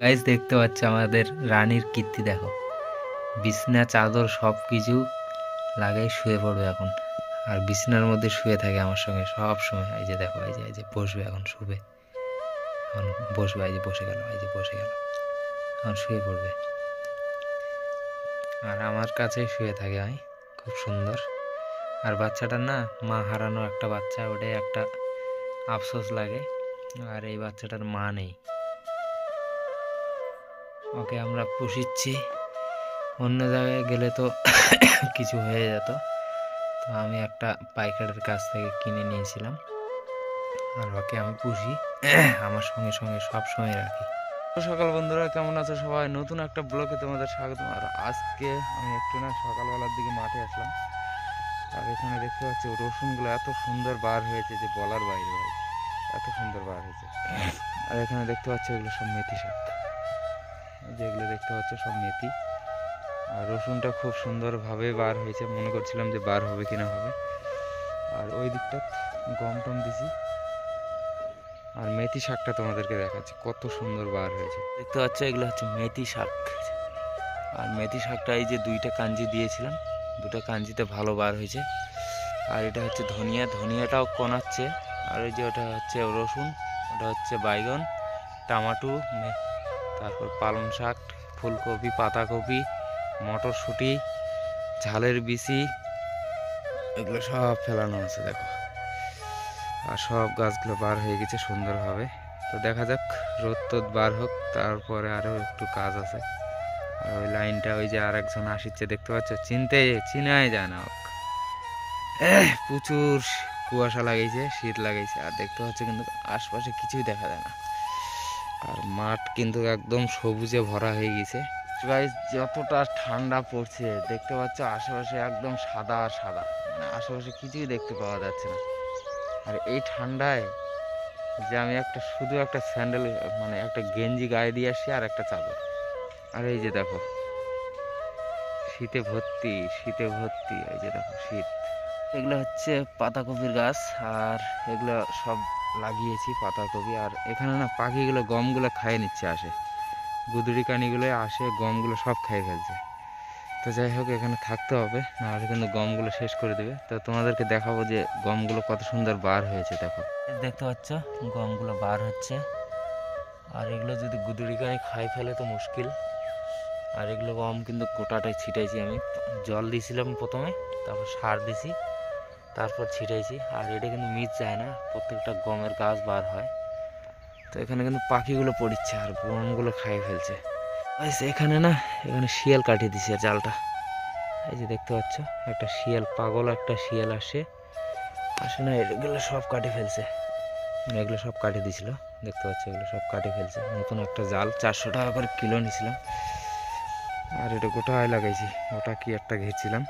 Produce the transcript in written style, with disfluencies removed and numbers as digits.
Guys দেখতে পাচ্ছ আমাদের রানীর কীর্তি দেখো, বিছনা চাদর সব কিছু লাগাই শুয়ে পড়বে এখন। আর বিছনার মধ্যে শুয়ে থাকে আমার সঙ্গে সব সময়। এই যে দেখো, এই যে বসবে, এখন শুবে, এখন বসবে, এই যে বসে গেল, এই যে বসে গেল, এখন শুয়ে পড়বে। আর আমার কাছেই শুয়ে থাকে, আমি খুব সুন্দর। আর বাচ্চাটার না, মা হারানো একটা বাচ্চা, ওটাই একটা আফসোস লাগে। আর এই বাচ্চাটার মা নেই, ওকে আমরা পুষিচ্ছি। অন্য জায়গায় গেলে তো কিছু হয়ে যেত, তো আমি একটা পাইকারের কাছ থেকে কিনে নিয়েছিলাম। আর ওকে আমি পুষি, আমার সঙ্গে সঙ্গে সব সময় রাখি। সকাল বন্ধুরা, কেমন আছো সবাই? নতুন একটা ব্লগে তোমাদের স্বাগতম। আর আজকে আমি একটু না সকালবেলার দিকে মাঠে আসলাম। আর এখানে দেখতে পাচ্ছি রসুনগুলো এত সুন্দর বার হয়েছে যে বলার বাইরে, ভাই এত সুন্দর বার হয়েছে। আর এখানে দেখতে পাচ্ছি এগুলো সব মেথি শাক, যেগুলো দেখতে পাচ্ছ সব মেথি। আর রসুনটা খুব সুন্দরভাবে বার হয়েছে, মনে করছিলাম যে বার হবে কিনা হবে। আর ওই দিকটা গম টম দিছি। আর মেথি শাকটা তোমাদেরকে দেখাচ্ছি, কত সুন্দর বার হয়েছে দেখতে পাচ্ছ। এগুলো হচ্ছে মেথি শাক। আর মেথি শাকটা এই যে দুইটা কাঞ্জি দিয়েছিলাম, দুটো কাঞ্জিতে ভালো বার হয়েছে। আর এটা হচ্ছে ধনিয়া, ধনিয়াটাও কোনাচ্ছে। আর ওই যে ওটা হচ্ছে রসুন, ওটা হচ্ছে বাইগন, টমাটো, তারপর পালং শাক, ফুলকপি, পাতাকপি, মটরশুঁটি, ঝালের বিচি, এগুলো সব ফেলানো আছে দেখো। আর সব গাছগুলো বার হয়ে গেছে সুন্দরভাবে। তো দেখা যাক, রোদ তোদ বার হোক, তারপরে আরও একটু কাজ আছে। আর ওই লাইনটা, ওই যে আর একজন আসিচ্ছে দেখতে পাচ্ছ, চিনাই যায় না। প্রচুর কুয়াশা লাগাইছে, শীত লাগাইছে। আর দেখতে পাচ্ছ কিন্তু আশপাশে কিছুই দেখা যায় না। আর মাঠ কিন্তু একদম সবুজে ভরা হয়ে গেছে। গাইস, যতটা ঠান্ডা পড়ছে দেখতে পাচ্ছ, আশেপাশে একদম সাদা আর সাদা, মানে আশেপাশে কিছুই দেখতে পাওয়া যাচ্ছে না। আর এই ঠান্ডায় যে আমি শুধু একটা স্যান্ডেল, মানে একটা গেঞ্জি গায়ে দিয়ে আসছি আর একটা চাদর। আর এই যে দেখো, শীতে ভর্তি, শীতে ভর্তি, এই যে দেখো শীত। এগুলো হচ্ছে পাতাকপির গাছ, আর এগুলো সব লাগিয়েছি পাতাকপি। আর এখানে না পাখিগুলো গমগুলো খাইয়ে নিচ্ছে, আসে গুদুরি কানিগুলো আসে, গমগুলো সব খাইয়ে ফেলছে। তো যাই হোক, এখানে থাকতে হবে, নাহলে কিন্তু গমগুলো শেষ করে দেবে। তো তোমাদেরকে দেখাবো যে গমগুলো কত সুন্দর বার হয়েছে দেখো। দেখতে পাচ্ছ গমগুলো বার হচ্ছে। আর এগুলো যদি গুদুরি কানি খাই ফেলে তো মুশকিল। আর এগুলো গম কিন্তু গোটাটাই ছিটাইছি আমি, জল দিয়েছিলাম প্রথমে, তারপর সার দিছি, তারপর ছিটাইছি। আর এটা কিন্তু মিস যায় না, প্রত্যেকটা গমের গাছ বার হয়। তো এখানে কিন্তু পাখিগুলো পড়িচ্ছে আর গমগুলো খাইয়ে ফেলছে। এখানে না, এখানে শিয়াল কাটিয়ে দিছে জালটা। এই যে দেখতে পাচ্ছ, একটা শিয়াল, পাগল একটা শিয়াল আসে না, এগুলো সব কাটে ফেলছে। এগুলো সব কাটে দিছিল, দেখতে পাচ্ছ এগুলো সব কাটে ফেলছে। নতুন একটা জাল 400 টাকা করে কিলো নিয়েছিলাম। আর এটা গোটায় লাগাইছি, ওটা কি একটা ঘেরছিলাম।